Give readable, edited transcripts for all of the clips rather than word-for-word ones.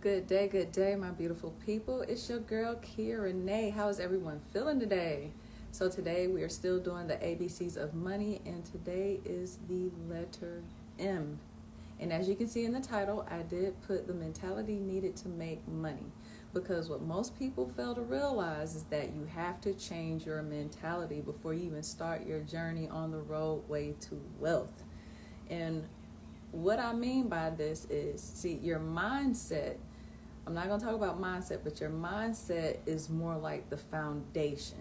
good day, my beautiful people. It's your girl, Kia Renee. How is everyone feeling today? So today we are still doing the ABCs of money, and today is the letter M. And as you can see in the title, I did put the mentality needed to make money, because what most people fail to realize is that you have to change your mentality before you even start your journey on the roadway to wealth. And what I mean by this is, see, your mindset, I'm not going to talk about mindset, but your mindset is more like the foundation.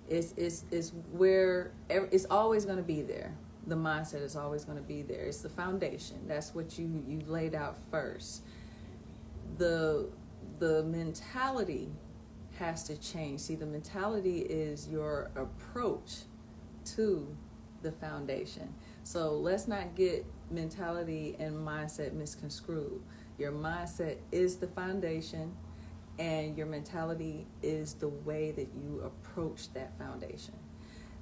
It's where it's always going to be there. The mindset is always going to be there. It's the foundation. That's what you laid out first. The mentality has to change. See, the mentality is your approach to the foundation. So let's not get mentality and mindset misconstrued. Your mindset is the foundation, and your mentality is the way that you approach that foundation.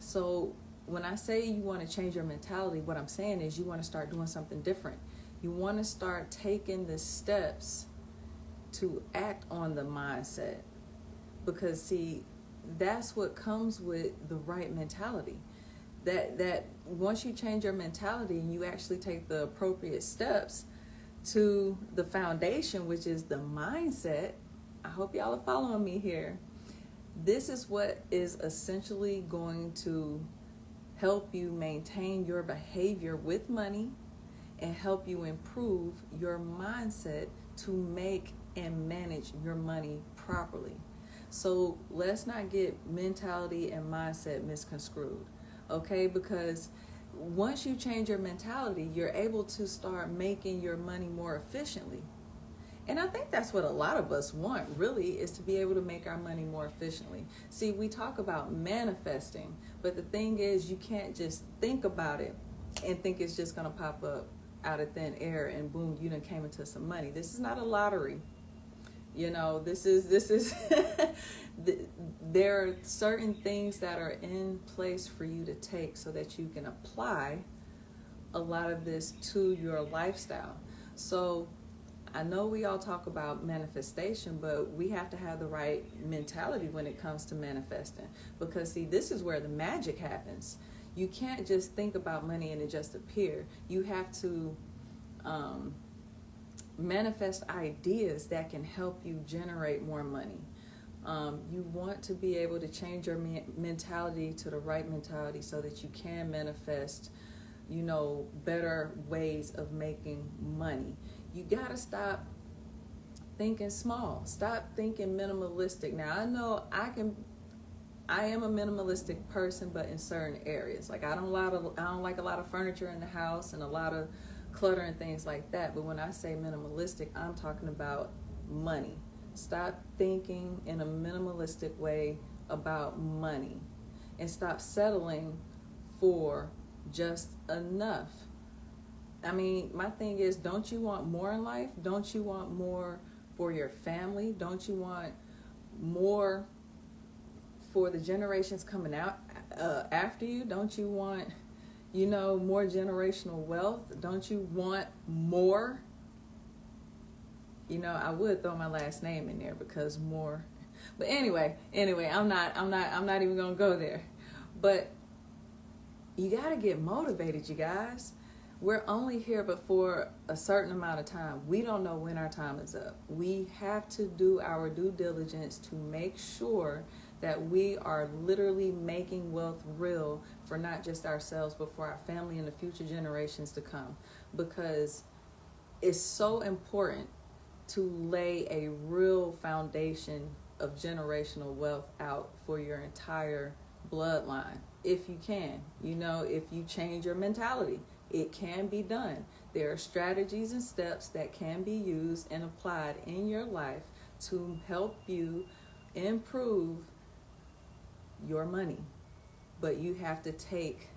So when I say you want to change your mentality, what I'm saying is you want to start doing something different. You want to start taking the steps to act on the mindset, because see, that's what comes with the right mentality. That once you change your mentality and you actually take the appropriate steps to the foundation, which is the mindset, I hope y'all are following me here. This is what is essentially going to help you maintain your behavior with money and help you improve your mindset to make and manage your money properly. So let's not get mentality and mindset misconstrued. Okay, because once you change your mentality, you're able to start making your money more efficiently. And I think that's what a lot of us want, really, is to be able to make our money more efficiently. See, we talk about manifesting, but the thing is, you can't just think about it and think it's just going to pop up out of thin air and boom, you done came into some money. This is not a lottery. You know, this is there are certain things that are in place for you to take so that you can apply a lot of this to your lifestyle. So I know we all talk about manifestation, but we have to have the right mentality when it comes to manifesting, because see, this is where the magic happens. You can't just think about money and it just appear. You have to manifest ideas that can help you generate more money. You want to be able to change your mentality to the right mentality so that you can manifest, better ways of making money. You got to stop thinking small. Stop thinking minimalistic. Now, I know I am a minimalistic person, but in certain areas. Like I don't like a lot of furniture in the house and a lot of clutter and things like that. But when I say minimalistic, I'm talking about money. Stop thinking in a minimalistic way about money and stop settling for just enough. I mean, my thing is, don't you want more in life? Don't you want more for your family? Don't you want more for the generations coming out after you? Don't you want more generational wealth? Don't you want more? I would throw my last name in there because more. But anyway, I'm not even going to go there. But you got to get motivated, you guys. We're only here but for a certain amount of time. We don't know when our time is up. We have to do our due diligence to make sure that we are literally making wealth real for not just ourselves, but for our family and the future generations to come. Because it's so important to lay a real foundation of generational wealth out for your entire bloodline. If you can, if you change your mentality, it can be done. There are strategies and steps that can be used and applied in your life to help you improve your money, but you have to take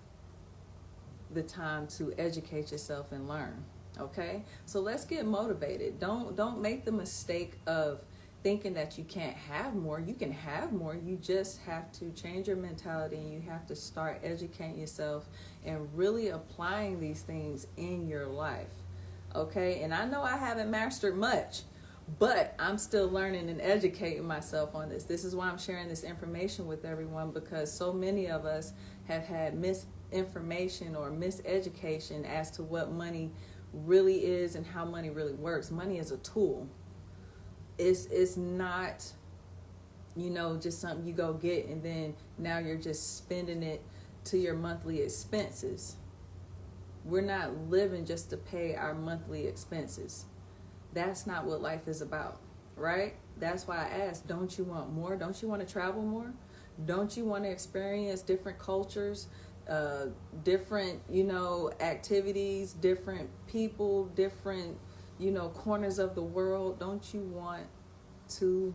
the time to educate yourself and learn. Okay, so let's get motivated. Don't make the mistake of thinking that you can't have more. You can have more. You just have to change your mentality, and you have to start educating yourself and really applying these things in your life. Okay, and I know I haven't mastered much, But I'm still learning and educating myself on this. This is why I'm sharing this information with everyone, because so many of us have had misinformation or miseducation as to what money really is and how money really works. Money is a tool. It's not, just something you go get and then now you're just spending it to your monthly expenses. We're not living just to pay our monthly expenses. That's not what life is about, right? That's why I asked, don't you want more? Don't you want to travel more? Don't you want to experience different cultures, different, activities, different people, different, corners of the world? Don't you want to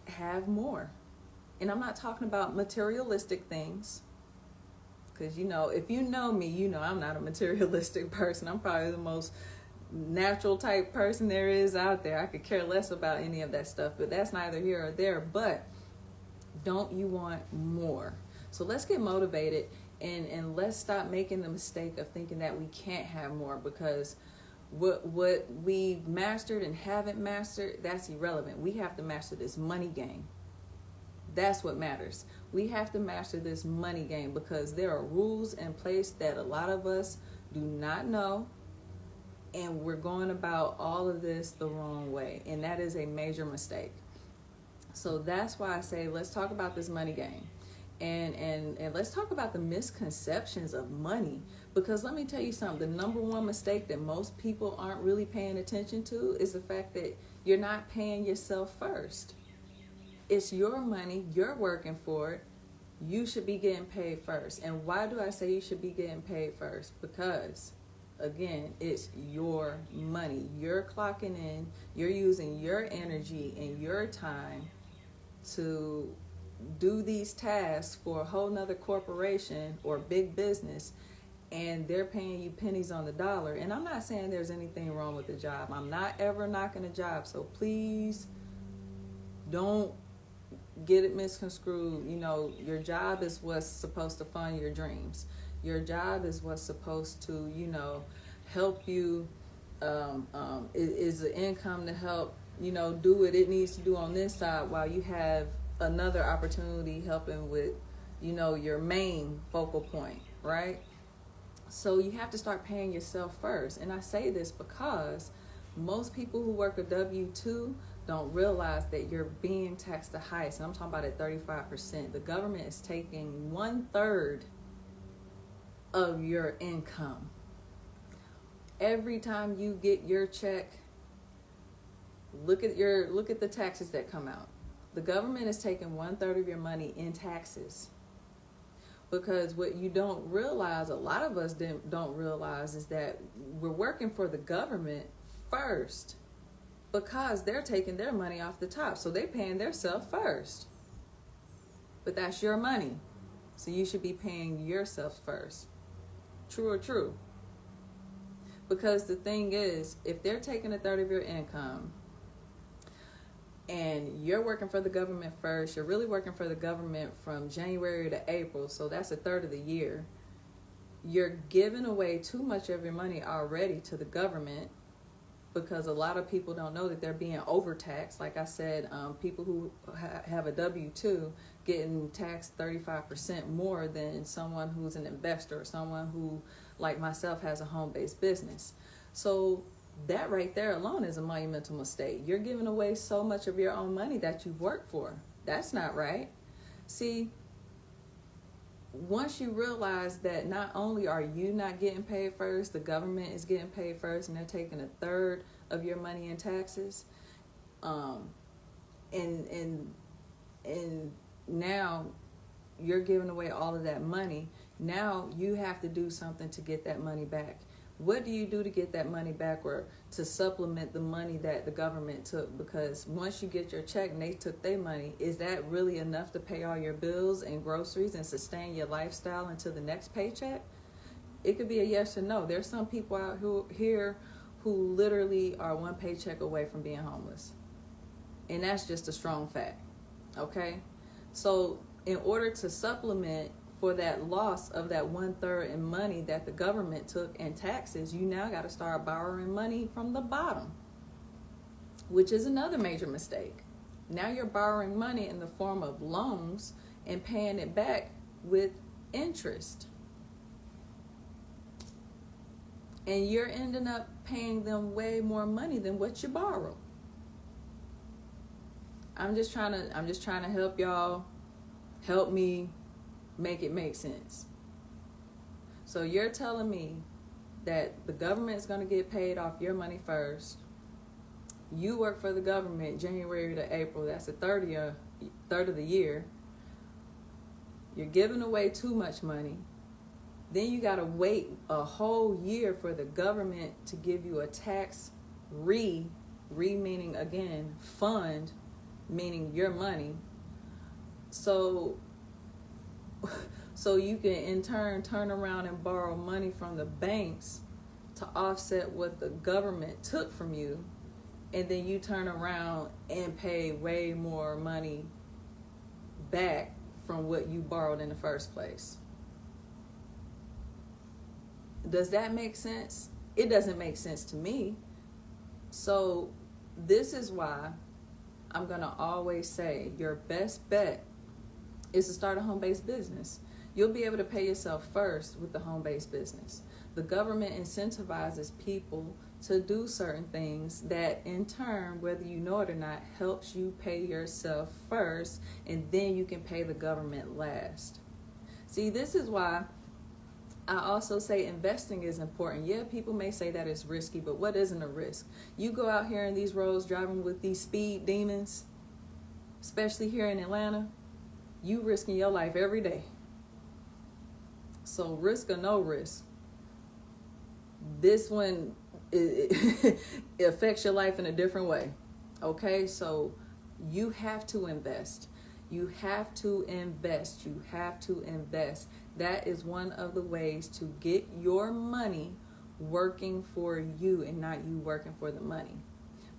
have more? And I'm not talking about materialistic things, because, if you know me, I'm not a materialistic person. I'm probably the most natural type person there is out there. I could care less about any of that stuff, but that's neither here or there. But don't you want more? So let's get motivated and let's stop making the mistake of thinking that we can't have more, because what we mastered and haven't mastered, that's irrelevant. We have to master this money game. That's what matters. We have to master this money game, because there are rules in place that a lot of us do not know, and we're going about all of this the wrong way, and that is a major mistake. So that's why I say let's talk about this money game, and let's talk about the misconceptions of money, because let me tell you something. The number one mistake that most people aren't really paying attention to is the fact that you're not paying yourself first. It's your money, you're working for it. You should be getting paid first. And why do I say you should be getting paid first? Because again, it's your money. You're clocking in. You're using your energy and your time to do these tasks for a whole nother corporation or big business, and they're paying you pennies on the dollar. And I'm not saying there's anything wrong with the job. I'm not ever knocking a job. So please don't get it misconstrued. Your job is what's supposed to fund your dreams. Your job is what's supposed to, help you, is the income to help, do what it needs to do on this side, while you have another opportunity helping with, your main focal point, right? So you have to start paying yourself first. And I say this because most people who work a W-2 don't realize that you're being taxed the highest. And I'm talking about at 35%. The government is taking 1/3 of your income. Every time you get your check, look at the taxes that come out. The government is taking 1/3 of your money in taxes. Because what you don't realize, a lot of us don't realize, is that we're working for the government first, because they're taking their money off the top. So they're paying themselves first. But that's your money. So you should be paying yourself first. True or true? Because the thing is, if they're taking 1/3 of your income and you're working for the government first, you're really working for the government from January to April, so that's 1/3 of the year. You're giving away too much of your money already to the government, because a lot of people don't know that they're being overtaxed. Like I said, people who have a W-2 getting taxed 35% more than someone who's an investor or someone who, like myself, has a home-based business. So that right there alone is a monumental mistake. You're giving away so much of your own money that you've worked for. That's not right. See, once you realize that not only are you not getting paid first, the government is getting paid first, and they're taking 1/3 of your money in taxes, and now you're giving away all of that money. Now you have to do something to get that money back. What do you do to get that money back, or to supplement the money that the government took? Because once you get your check and they took their money, is that really enough to pay all your bills and groceries and sustain your lifestyle until the next paycheck? It could be a yes or no. There's some people out here who literally are one paycheck away from being homeless. And that's just a strong fact. Okay? So in order to supplement for that loss of that 1/3 in money that the government took in taxes, you now got to start borrowing money from the bottom. which is another major mistake. Now you're borrowing money in the form of loans and paying it back with interest. And you're ending up paying them way more money than what you borrowed. I'm just trying to help y'all, help me make it make sense. So you're telling me that the government is going to get paid off your money first. You work for the government January to April. That's a third of the year. You're giving away too much money. Then you got to wait a whole year for the government to give you a tax re meaning again, fund, meaning your money. So you can in turn around and borrow money from the banks to offset what the government took from you. And then you turn around and pay way more money back from what you borrowed in the first place. Does that make sense? It doesn't make sense to me. So this is why I'm going to always say your best bet is to start a home-based business. You'll be able to pay yourself first with the home-based business. The government incentivizes people to do certain things that in turn, whether you know it or not, helps you pay yourself first, and then you can pay the government last. See, this is why I also say investing is important. Yeah, people may say that it's risky, but what isn't a risk? You go out here in these roads driving with these speed demons, especially here in Atlanta, you risking your life every day. So risk or no risk, this one it affects your life in a different way. Okay, so you have to invest. You have to invest. You have to invest. That is one of the ways to get your money working for you and not you working for the money.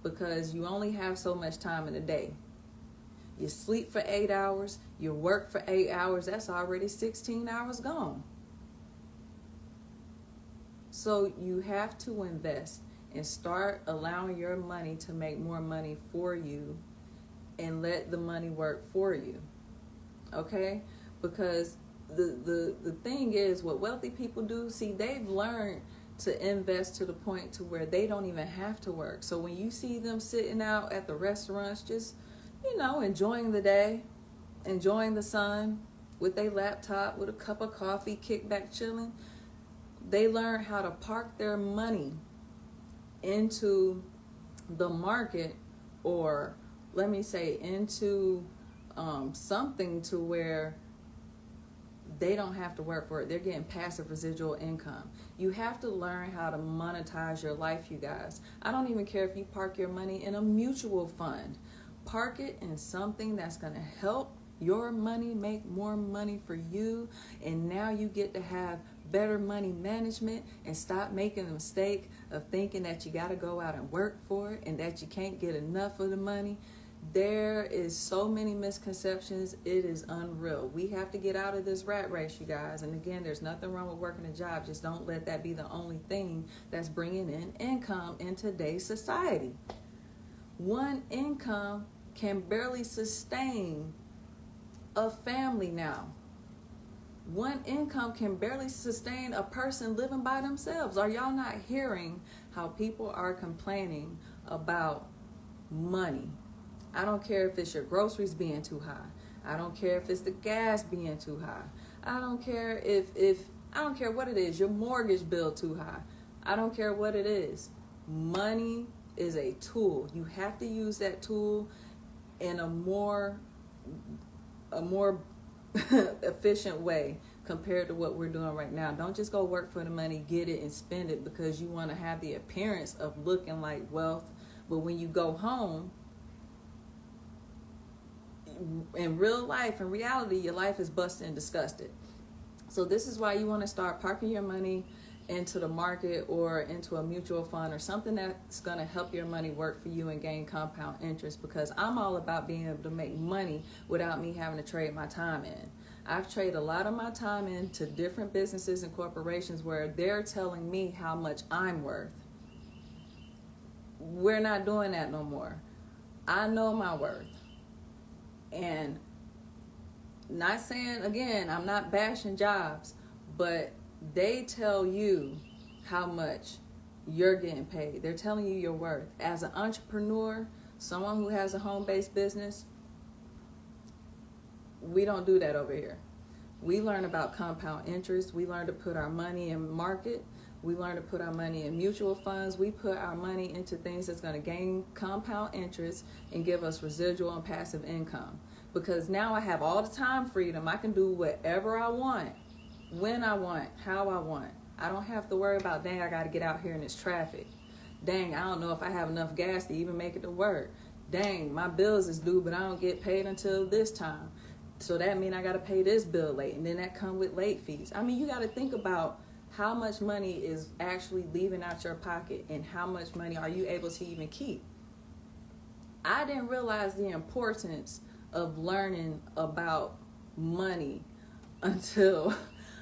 Because you only have so much time in a day. You sleep for 8 hours, you work for 8 hours, that's already 16 hours gone. So you have to invest and start allowing your money to make more money for you and let the money work for you. Okay? Because the thing is, what wealthy people do, see, they've learned to invest to the point to where they don't even have to work. So when you see them sitting out at the restaurants, just, enjoying the day, enjoying the sun with their laptop, with a cup of coffee, kick back chilling, they learn how to park their money into the market, or let me say into something to where they don't have to work for it. They're getting passive residual income. You have to learn how to monetize your life, you guys. I don't even care if you park your money in a mutual fund. Park it in something that's going to help your money make more money for you. And now you get to have better money management and stop making the mistake of thinking that you got to go out and work for it and that you can't get enough of the money. There is so many misconceptions. It is unreal. We have to get out of this rat race, you guys. And again, there's nothing wrong with working a job. Just don't let that be the only thing that's bringing in income in today's society. One income can barely sustain a family now. One income can barely sustain a person living by themselves. Are y'all not hearing how people are complaining about money? I don't care if it's your groceries being too high. I don't care if it's the gas being too high. I don't care I don't care what it is, your mortgage bill too high. I don't care what it is. Money is a tool. You have to use that tool in a more efficient way compared to what we're doing right now. Don't just go work for the money, get it, and spend it because you want to have the appearance of looking like wealth. But when you go home, in real life, in reality, your life is busted and disgusted. So this is why you want to start parking your money into the market or into a mutual fund or something that's going to help your money work for you and gain compound interest, because I'm all about being able to make money without me having to trade my time in. I've traded a lot of my time into different businesses and corporations where they're telling me how much I'm worth. We're not doing that no more. I know my worth. And not saying, again, I'm not bashing jobs, but they tell you how much you're getting paid. They're telling you your worth. As an entrepreneur, someone who has a home-based business, we don't do that over here. We learn about compound interest. We learn to put our money in market. We learn to put our money in mutual funds. We put our money into things that's going to gain compound interest and give us residual and passive income. Because now I have all the time freedom. I can do whatever I want, when I want, how I want. I don't have to worry about, dang, I got to get out here in this traffic. Dang, I don't know if I have enough gas to even make it to work. Dang, my bills is due, but I don't get paid until this time. So that means I got to pay this bill late, and then that come with late fees. I mean, you got to think about how much money is actually leaving out your pocket and how much money are you able to even keep. I didn't realize the importance of learning about money until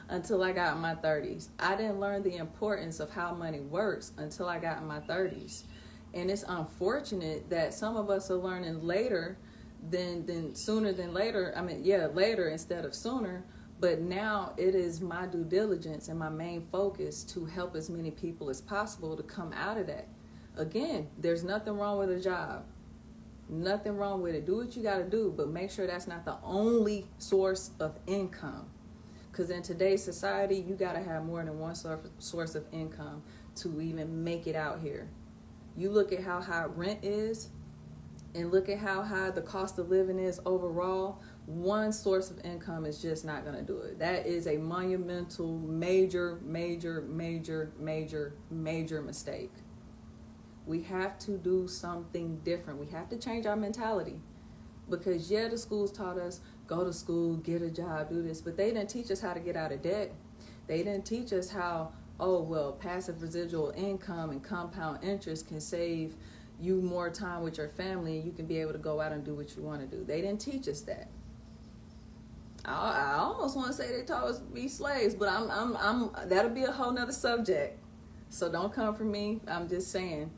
I got in my 30s. I didn't learn the importance of how money works until I got in my 30s. And it's unfortunate that some of us are learning later than sooner than later. I mean, yeah, later instead of sooner. But now it is my due diligence and my main focus to help as many people as possible to come out of that. Again, there's nothing wrong with a job. Nothing wrong with it. Do what you got to do, but make sure that's not the only source of income. Because in today's society, you got to have more than one source of income to even make it out here. You look at how high rent is and look at how high the cost of living is overall. One source of income is just not going to do it. That is a monumental, major mistake. We have to do something different. We have to change our mentality. Because, yeah, the schools taught us, go to school, get a job, do this. But they didn't teach us how to get out of debt. They didn't teach us how, passive residual income and compound interest can save you more time with your family and you can be able to go out and do what you want to do. They didn't teach us that. I almost want to say they taught us to be slaves, but I'm that'll be a whole nother subject. So don't come for me. I'm just saying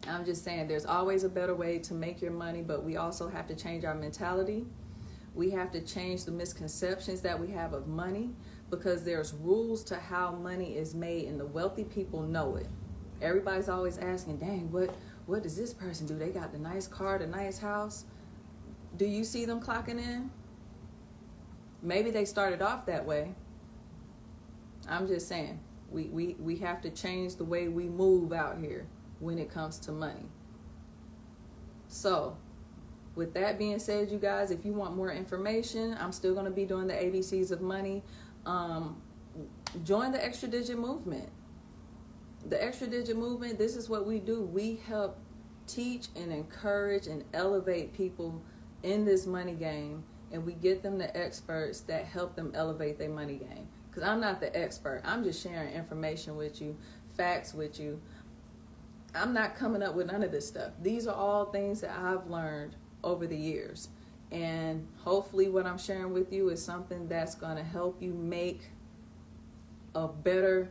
there's always a better way to make your money, but we also have to change our mentality. We have to change the misconceptions that we have of money, because there's rules to how money is made and the wealthy people know it. Everybody's always asking, dang, what does this person do? They got the nice car, the nice house. Do you see them clocking in? Maybe they started off that way. I'm just saying, we have to change the way we move out here when it comes to money. So, with that being said, you guys, if you want more information, I'm still going to be doing the ABCs of money. Join the Extra Digit movement. The Extra Digit movement, this is what we do. We help teach and encourage and elevate people in this money game, and we get them the experts that help them elevate their money game. Because I'm not the expert. I'm just sharing information with you, facts with you. I'm not coming up with none of this stuff. These are all things that I've learned over the years. And hopefully what I'm sharing with you is something that's going to help you make a better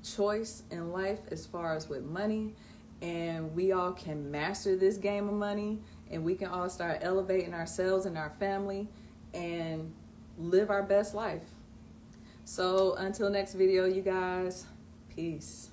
choice in life as far as with money. And we all can master this game of money, and we can all start elevating ourselves and our family and live our best life. So until next video, you guys, peace.